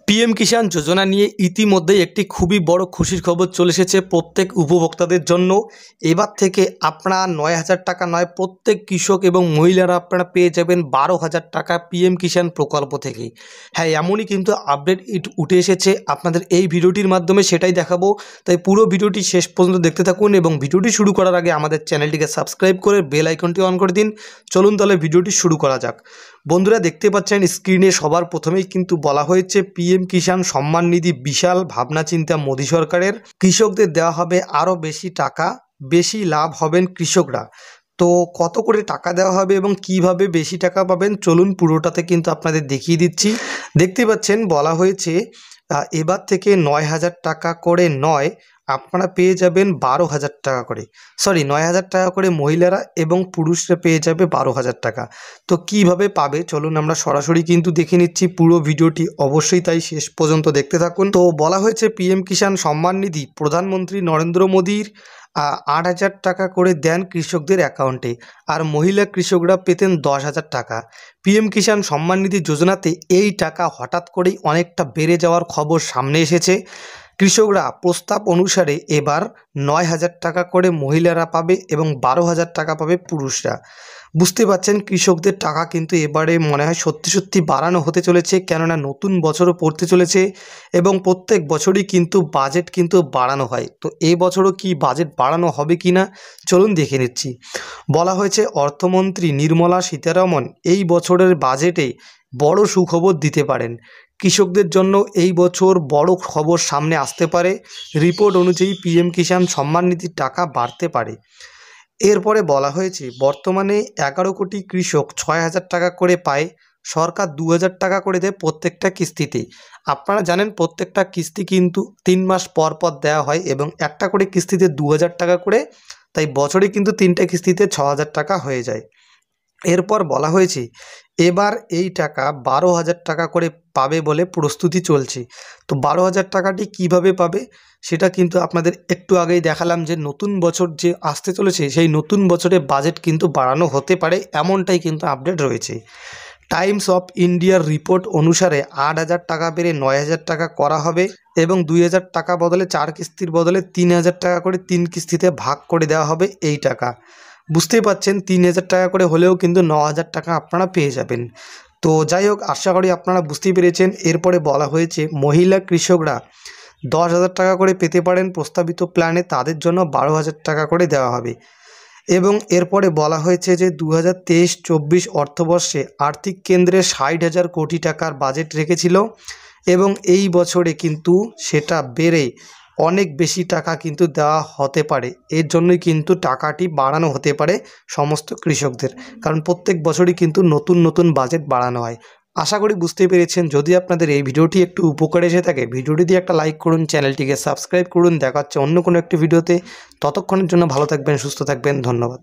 PM কিষাণ যোজনা নিয়ে ইতিমধ্যেই একটি খুবই বড় খুশির খবর চলে এসেছে প্রত্যেক উপভোক্তাদের জন্য। এবার থেকে আপনারা ৯,০০০ টাকা নয়, প্রত্যেক কৃষক এবং মহিলারা আপনারা পেয়ে যাবেন ১২,০০০ টাকা পিএম কিষাণ প্রকল্প থেকে। হ্যাঁ, এমনই কিন্তু আপডেট উঠে এসেছে আপনাদের এই ভিডিওটির মাধ্যমে, সেটাই দেখাবো। তাই পুরো ভিডিওটি শেষ পর্যন্ত দেখতে থাকুন এবং ভিডিওটি শুরু করার আগে আমাদের চ্যানেলটিকে সাবস্ক্রাইব করে বেল আইকনটি অন করে দিন। চলুন তাহলে ভিডিওটি শুরু করা যাক। বন্ধুরা, দেখতে পাচ্ছেন স্ক্রিনে সবার প্রথমেই কিন্তু বলা হয়েছে পিএম কিষাণ সম্মান নিধি বিশাল ভাবনা চিন্তা মোদী সরকারের। কৃষকদের দেওয়া হবে আরও বেশি টাকা, বেশি লাভ হবেন কৃষকরা। তো কত করে টাকা দেওয়া হবে এবং কিভাবে বেশি টাকা পাবেন, চলুন পুরোটাতে কিন্তু আপনাদের দেখিয়ে দিচ্ছি। দেখতে পাচ্ছেন বলা হয়েছে এবার থেকে ৯,০০০ টাকা করে নয়, আপনারা পেয়ে যাবেন ১২,০০০ টাকা করে। ৯,০০০ টাকা করে মহিলারা এবং পুরুষরা পেয়ে যাবে ১২,০০০ টাকা। তো কিভাবে পাবে চলুন আমরা সরাসরি কিন্তু দেখে নিচ্ছি। পুরো ভিডিওটি অবশ্যই তাই শেষ পর্যন্ত দেখতে থাকুন। তো বলা হয়েছে পিএম কিষাণ সম্মান নিধি প্রধানমন্ত্রী নরেন্দ্র মোদীর ৮,০০০ টাকা করে দেন কৃষকদের অ্যাকাউন্টে, আর মহিলা কৃষকরা পেতেন ১০,০০০ টাকা। পিএম কিষাণ সম্মান নিধি যোজনাতে এই টাকা হঠাৎ করেই অনেকটা বেড়ে যাওয়ার খবর সামনে এসেছে। কৃষকরা প্রস্তাব অনুসারে এবার ৯,০০০ টাকা করে মহিলারা পাবে এবং ১২,০০০ টাকা পাবে পুরুষরা। বুঝতে পারছেন কৃষকদের টাকা কিন্তু এবারে মনে হয় সত্যি বাড়ানো হতে চলেছে, কেননা নতুন বছরও পড়তে চলেছে এবং প্রত্যেক বছরই কিন্তু বাজেট কিন্তু বাড়ানো হয়। তো এই বছরও কি বাজেট বাড়ানো হবে কি না চলুন দেখে নিচ্ছি। বলা হয়েছে অর্থমন্ত্রী নির্মলা সীতারামন এই বছরের বাজেটে বড় সুখবর দিতে পারেন। কৃষকদের জন্য এই বছর বড় খবর সামনে আসতে পারে। রিপোর্ট অনুযায়ী পিএম কিষাণ সম্মান নিধির টাকা বাড়তে পারে। এরপরে বলা হয়েছে বর্তমানে ১১ কোটি কৃষক ৬,০০০ টাকা করে পায়। সরকার ২,০০০ টাকা করে দেয় প্রত্যেকটা কিস্তিতে। আপনারা জানেন প্রত্যেকটা কিস্তি কিন্তু ৩ মাস পর পর দেওয়া হয় এবং একটা করে কিস্তিতে ২,০০০ টাকা করে, তাই বছরে কিন্তু ৩টে কিস্তিতে ৬,০০০ টাকা হয়ে যায়। এরপর বলা হয়েছে এবার এই টাকা ১২,০০০ টাকা করে পাবে বলে প্রস্তুতি চলছে। তো ১২,০০০ টাকাটি কিভাবে পাবে সেটা কিন্তু আপনাদের একটু আগেই দেখালাম, যে নতুন বছর যে আসতে চলেছে সেই নতুন বছরে বাজেট কিন্তু বাড়ানো হতে পারে, এমনটাই কিন্তু আপডেট রয়েছে। টাইমস অফ ইন্ডিয়ার রিপোর্ট অনুসারে ৮,০০০ টাকা বেড়ে ৯,০০০ টাকা করা হবে এবং ২,০০০ টাকা বদলে ৪ কিস্তির বদলে ৩,০০০ টাকা করে ৩ কিস্তিতে ভাগ করে দেওয়া হবে এই টাকা। বুঝতেই পাচ্ছেন ৩,০০০ টাকা করে হলেও কিন্তু ৯,০০০ টাকা আপনারা পেয়ে যাবেন। তো যাই হোক, আশা করি আপনারা বুঝতেই পেরেছেন। এরপরে বলা হয়েছে মহিলা কৃষকরা ১০,০০০ টাকা করে পেতে পারেন প্রস্তাবিত প্ল্যানে, তাদের জন্য ১২,০০০ টাকা করে দেওয়া হবে। এবং এরপরে বলা হয়েছে যে ২০২৩-২৪ অর্থবর্ষে আর্থিক কেন্দ্রে ৬০,০০০ কোটি টাকার বাজেট রেখেছিল এবং এই বছরে কিন্তু সেটা বেড়ে অনেক বেশি টাকা কিন্তু দেওয়া হতে পারে। এর জন্যই কিন্তু টাকাটি বাড়ানো হতে পারে সমস্ত কৃষকদের, কারণ প্রত্যেক বছরই কিন্তু নতুন বাজেট বাড়ানো হয়। আশা করি বুঝতে পেরেছেন। যদি আপনাদের এই ভিডিওটি একটু উপকারে এসে থাকে ভিডিওটি দিয়ে একটা লাইক করুন, চ্যানেলটিকে সাবস্ক্রাইব করুন। দেখা হচ্ছে অন্য কোনো একটি ভিডিওতে। ততক্ষণের জন্য ভালো থাকবেন, সুস্থ থাকবেন, ধন্যবাদ।